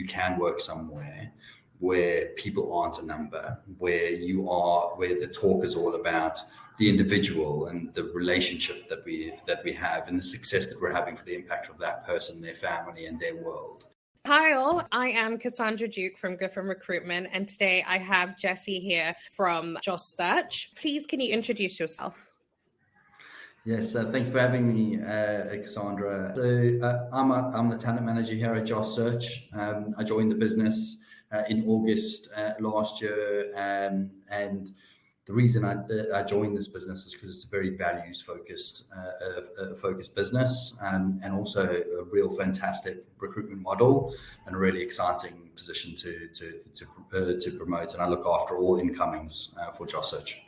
you can work somewhere where people aren't a number, where the talk is all about the individual and the relationship that we have and the success that we're having for the impact of that person, their family, and their world. Hi all, I am Kassandra Duke from Griffin Recruitment, and today I have Jesse here from Joss Search. Please, can you introduce yourself? Yes, thank you for having me, Kassandra. So I'm the talent manager here at Joss Search. I joined the business in August last year, and the reason I joined this business is because it's a very values-focused business, and also a real fantastic recruitment model and a really exciting position to promote. And I look after all incomings for Joss Search.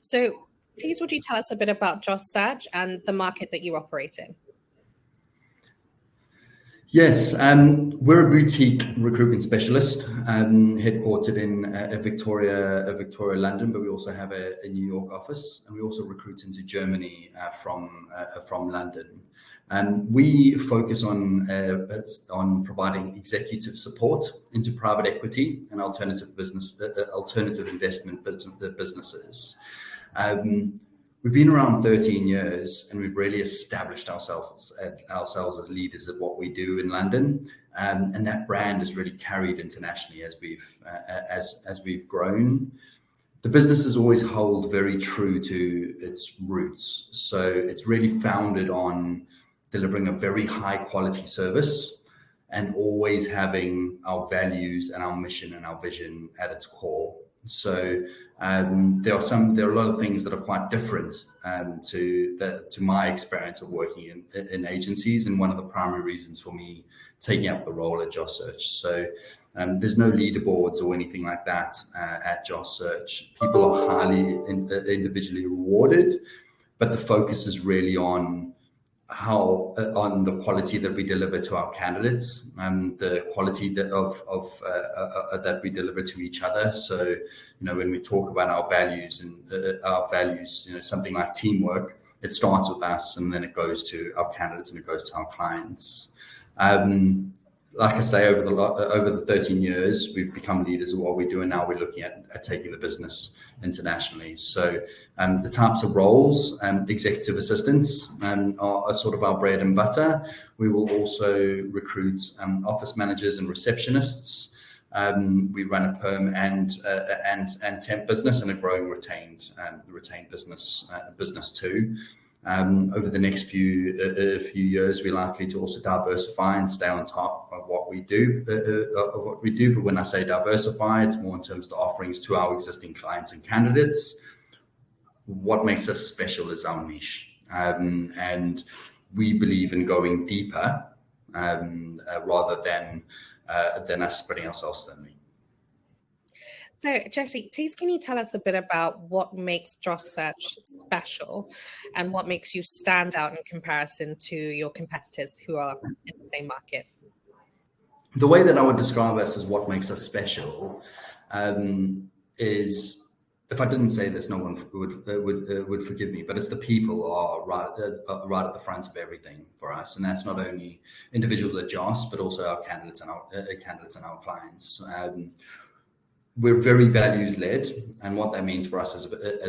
So please, would you tell us a bit about Joss Search and the market that you operate in? Yes, we're a boutique recruitment specialist, headquartered in Victoria, London, but we also have a New York office, and we also recruit into Germany from London. We focus on providing executive support into private equity and alternative investment businesses. We've been around 13 years, and we've really established ourselves as leaders at what we do in London, and that brand has really carried internationally as we've grown. The business has always held very true to its roots, so it's really founded on delivering a very high quality service and always having our values and our mission and our vision at its core. So there are a lot of things that are quite different to my experience of working in agencies, and one of the primary reasons for me taking up the role at Joss Search. So there's no leaderboards or anything like that at Joss Search. People are highly individually rewarded, but the focus is really on the quality that we deliver to our candidates and the quality that we deliver to each other. So, when we talk about our values, something like teamwork, it starts with us, and then it goes to our candidates and it goes to our clients. Like I say, over the 13 years, we've become leaders of what we do, and now we're looking at taking the business internationally. So the types of roles, executive assistants are sort of our bread and butter. We will also recruit office managers and receptionists. We run a perm and temp business and a growing retained business too. Over the next few years, we're likely to also diversify and stay on top of what we do. But when I say diversify, it's more in terms of the offerings to our existing clients and candidates. What makes us special is our niche, and we believe in going deeper rather than us spreading ourselves thinly. So, Jesse, please can you tell us a bit about what makes Joss Search special and what makes you stand out in comparison to your competitors who are in the same market? The way that I would describe us as what makes us special is, if I didn't say this, no one would forgive me, but it's the people are right at the front of everything for us, and that's not only individuals at Joss, but also our candidates and our clients. We're very values led, and what that means for us as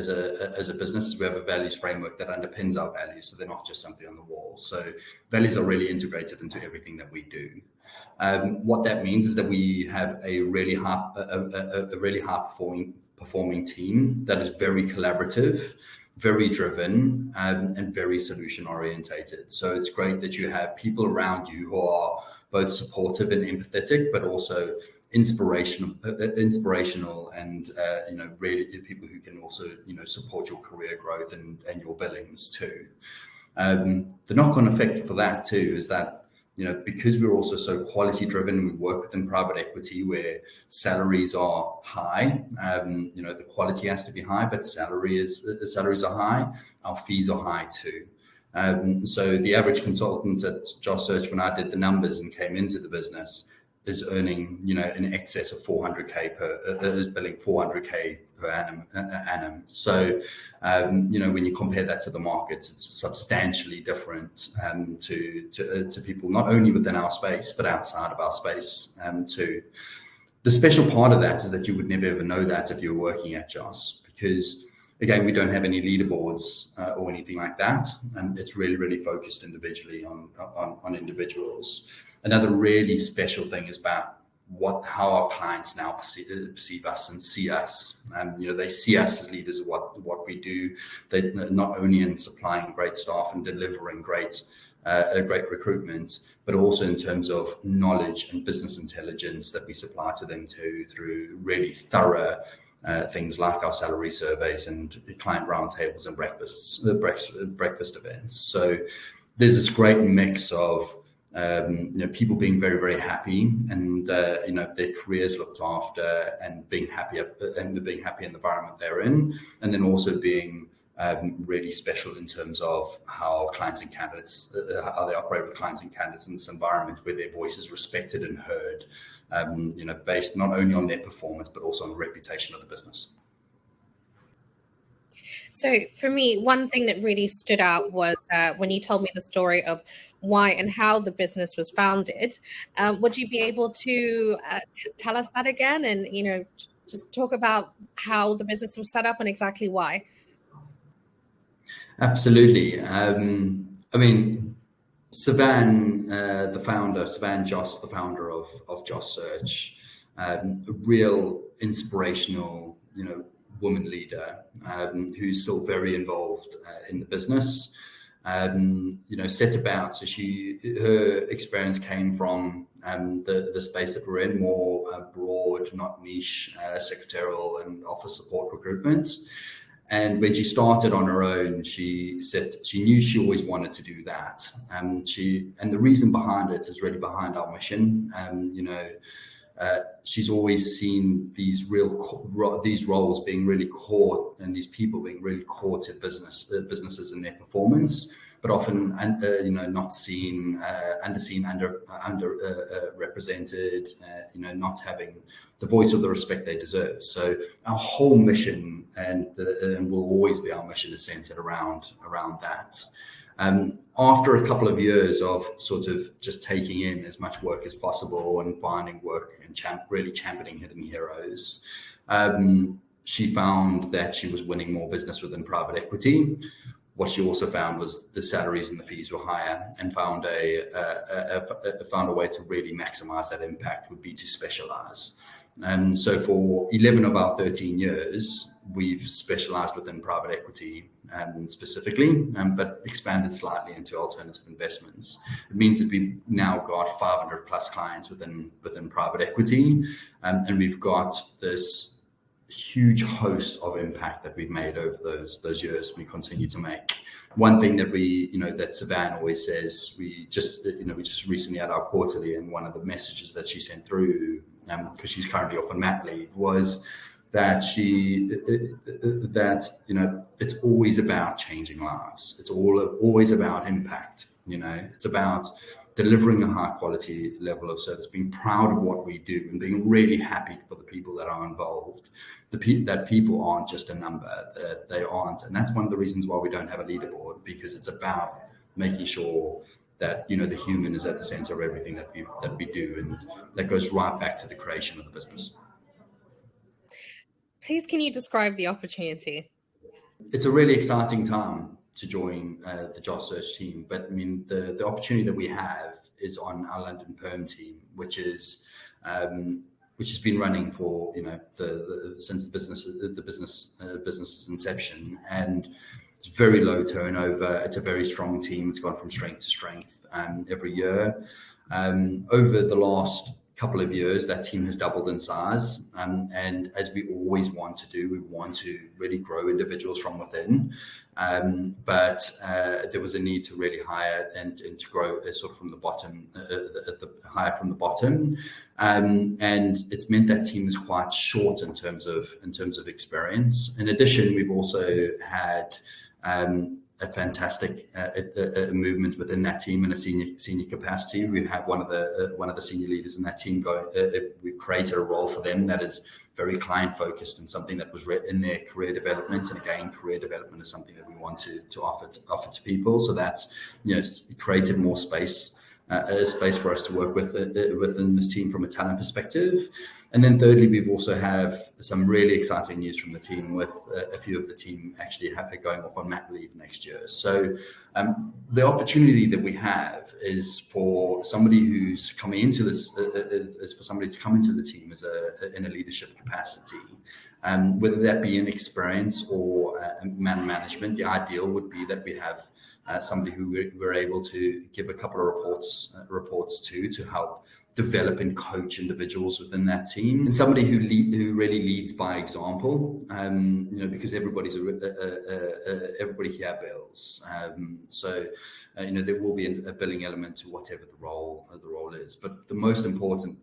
a business is we have a values framework that underpins our values, so they're not just something on the wall. So values are really integrated into everything that we do. What that means is that we have a really high performing team that is very collaborative, very driven, and very solution orientated. So it's great that you have people around you who are both supportive and empathetic, but also inspirational and really people who can also support your career growth and your billings too. The knock-on effect for that too is that because we're also so quality driven, we work within private equity where salaries are high. The quality has to be high, but salaries are high. Our fees are high too. So the average consultant at Joss Search, when I did the numbers and came into the business, is earning, in excess of 400k is billing 400k per annum. So, when you compare that to the markets, it's substantially different to people not only within our space but outside of our space too. The special part of that is that you would never ever know that if you were working at JOS, because again, we don't have any leaderboards or anything like that, and it's really, really focused individually on individuals. Another really special thing is about how our clients now perceive us and see us. They see us as leaders of what we do. They not only in supplying great staff and delivering great recruitment, but also in terms of knowledge and business intelligence that we supply to them through really thorough things like our salary surveys and client roundtables and breakfast events. So there's this great mix of people being very, very happy and their careers looked after and being happy in the environment they're in, and then also being really special in terms of how clients and candidates, how they operate with clients and candidates in this environment where their voice is respected and heard, based not only on their performance, but also on the reputation of the business. So for me, one thing that really stood out was when you told me the story of why and how the business was founded. Would you be able to tell us that again and, just talk about how the business was set up and exactly why? Absolutely. Savan, Savan Joss, the founder of Joss Search, a real inspirational, woman leader who's still very involved in the business. Set about. So her experience came from the space that we're in, more broad, not niche, secretarial and office support recruitment. And when she started on her own, she said she knew she always wanted to do that. And the reason behind it is really behind our mission. She's always seen these roles being really core, and these people being really core to businesses and their performance, but often not seen, underseen, underrepresented, not having the voice or the respect they deserve. So our whole mission and will always be our mission is centered around that. After a couple of years of sort of just taking in as much work as possible and finding work and really championing hidden heroes, she found that she was winning more business within private equity. What she also found was the salaries and the fees were higher, and found a way to really maximize that impact would be to specialize. And so for 11 of our 13 years, we've specialized within private equity specifically, but expanded slightly into alternative investments. It means that we've now got 500 plus clients within private equity, and we've got this huge host of impact that we've made over those years. We continue to make. One thing that that Savan always says, we just recently had our quarterly, and one of the messages that she sent through, because she's currently off on mat leave, was that it's always about changing lives. It's always about impact. It's about delivering a high quality level of service, being proud of what we do, and being really happy for the people that are involved. That people aren't just a number, that they aren't. And that's one of the reasons why we don't have a leaderboard, because it's about making sure that the human is at the center of everything that we do, and that goes right back to the creation of the business. Please, can you describe the opportunity? It's a really exciting time to join the Joss Search team, but the opportunity that we have is on our London Perm team, which has been running for since the business's inception, and it's very low turnover. It's a very strong team. It's gone from strength to strength every year. Over the last couple of years, that team has doubled in size, and as we always want to do, we want to really grow individuals from within, but there was a need to really hire and to grow sort of from the bottom, hire from the bottom, and it's meant that team is quite short in terms of experience. In addition, we've also had a fantastic movement within that team in a senior capacity. We have one of the senior leaders in that team we've created a role for them that is very client focused and something that was in their career development. And again, career development is something that we want to offer to people. So that's, it's created more space for us to work with within this team from a talent perspective. And then thirdly, we've also have some really exciting news from the team, with a few of the team actually going off on mat leave next year. So the opportunity that we have is for somebody who's coming into this, is for somebody to come into the team in a leadership capacity, whether that be in experience or management. The ideal would be that we have somebody who we're able to give a couple of reports to help develop and coach individuals within that team, and somebody who really leads by example. Because everybody here builds. There will be a billing element to whatever the role is. But the most important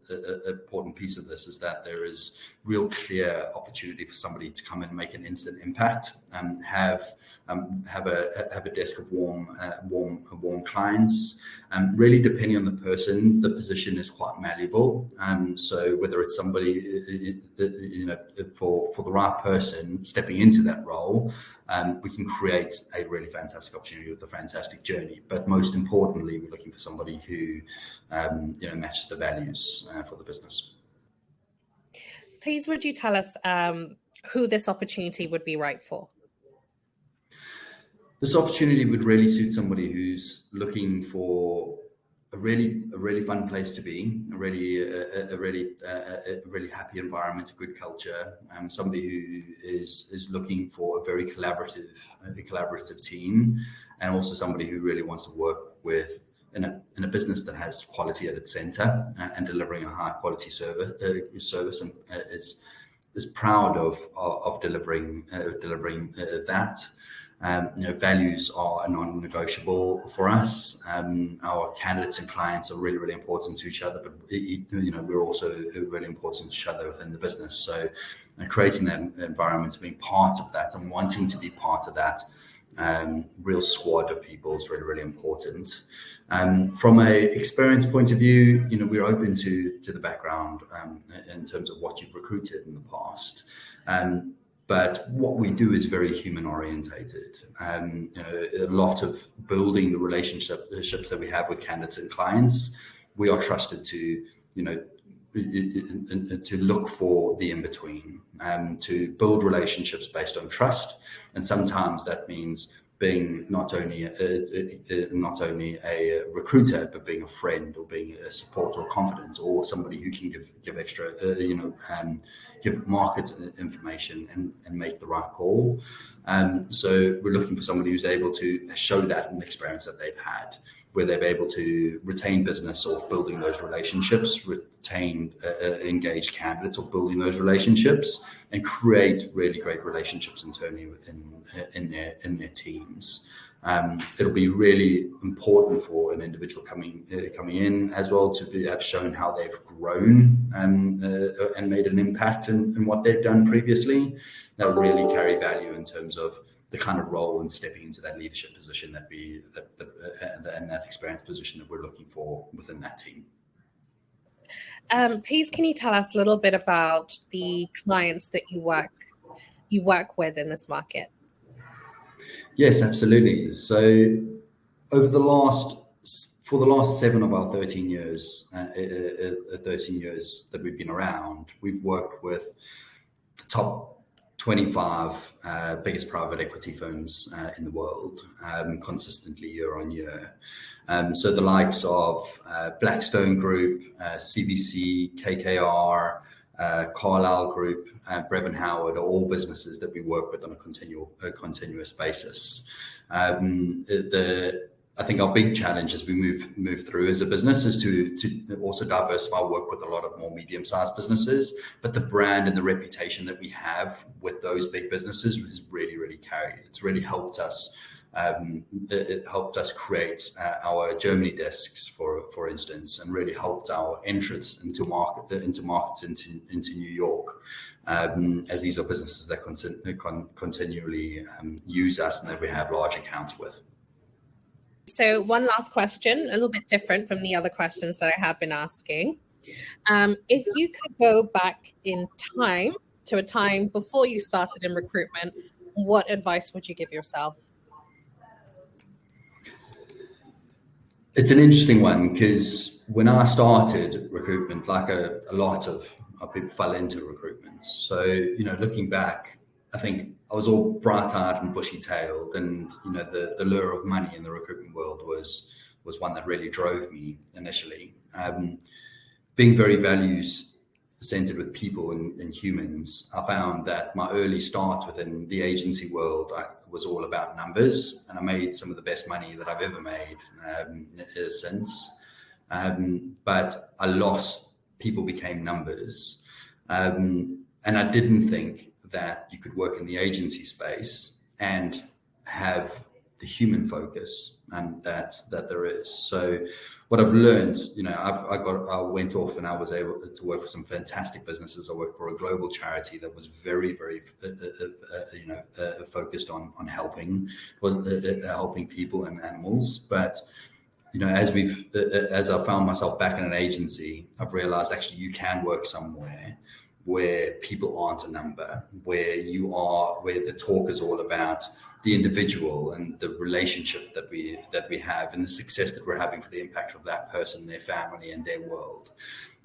piece of this is that there is real clear opportunity for somebody to come and make an instant impact and have a desk of warm clients. Really, depending on the person, the position is quite malleable. So whether it's somebody, for the right person stepping into that role, we can create a really fantastic opportunity with a fantastic journey. But most importantly, we're looking for somebody who, matches the values for the business. Please, would you tell us who this opportunity would be right for? This opportunity would really suit somebody who's looking for a really fun place to be, a really happy environment, a good culture. Somebody who is looking for a very collaborative team, and also somebody who really wants to work in a business that has quality at its center and delivering a high quality service, and is proud of delivering that. Values are non-negotiable for us. Our candidates and clients are really, really important to each other, but we're also really important to each other within the business. So creating that environment, being part of that and wanting to be part of that real squad of people is really, really important. From a experience point of view, we're open to the background in terms of what you've recruited in the past. But what we do is very human orientated. A lot of building the relationships that we have with candidates and clients, we are trusted to look for the in-between, to build relationships based on trust. And sometimes that means being not only a recruiter, but being a friend, or being a support or confidant, or somebody who can give extra, give market information and make the right call. So we're looking for somebody who's able to show that in the experience that they've had, where they're able to retain business or building those relationships, retain engaged candidates or building those relationships, and create really great relationships internally in their teams. It'll be really important for an individual coming in as well to have shown how they've grown and made an impact in what they've done previously. That'll really carry value in terms of the kind of role and stepping into that leadership position and that experience position that we're looking for within that team. Please, can you tell us a little bit about the clients that you work with in this market? Yes, absolutely. So for the last 7 of our 13 years that we've been around, we've worked with the top 25 biggest private equity firms in the world, consistently year on year. So the likes of Blackstone Group, CVC, KKR, Carlyle Group, Brevin Howard are all businesses that we work with on a continuous basis. I think our big challenge as we move through as a business is to also diversify, work with a lot of more medium-sized businesses. But the brand and the reputation that we have with those big businesses is really, really carried. It's really helped us It helped us create our Germany desks, for instance, and really helped our entrance into markets into New York, as these are businesses that continually use us and that we have large accounts with. So one last question, a little bit different from the other questions that I have been asking. If you could go back in time to a time before you started in recruitment, what advice would you give yourself? It's an interesting one, because when I started recruitment, like a lot of people fell into recruitment. So, looking back, I think I was all bright-eyed and bushy-tailed, and the lure of money in the recruitment world was one that really drove me initially. Being very values-centered with people and humans, I found that my early start within the agency world was all about numbers, and I made some of the best money that I've ever made since. But I lost. People became numbers, and I didn't think that you could work in the agency space and have the human focus that there is. So what I've learned, I went off and I was able to work for some fantastic businesses. I worked for a global charity that was very, very, focused on helping people and animals. But as I found myself back in an agency, I've realized actually you can work somewhere where people aren't a number, where the talk is all about the individual and the relationship that we have, and the success that we're having for the impact of that person, their family, and their world.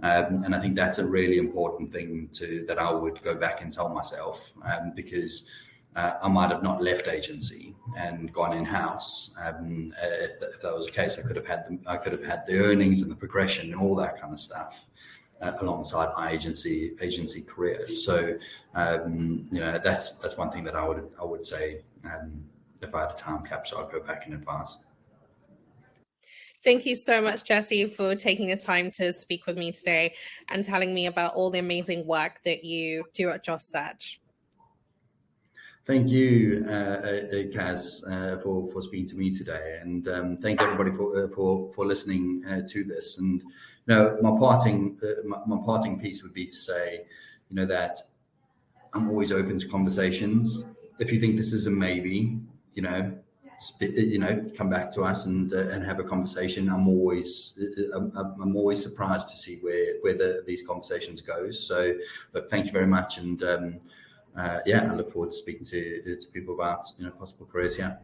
And I think that's a really important thing that I would go back and tell myself, because I might have not left agency and gone in-house. If that was the case, I could have had the earnings and the progression and all that kind of stuff alongside my agency career. So that's one thing that I would say, if I had a time capsule, I'd go back and advise. Thank you so much, Jesse, for taking the time to speak with me today and telling me about all the amazing work that you do at Job Search. Thank you, Kaz, for speaking to me today, and thank everybody for listening to this. And my parting piece would be to say, that I'm always open to conversations. If you think this is a maybe, come back to us and have a conversation. I'm always surprised to see where these conversations go. So, but thank you very much, and I look forward to speaking to people about possible careers here.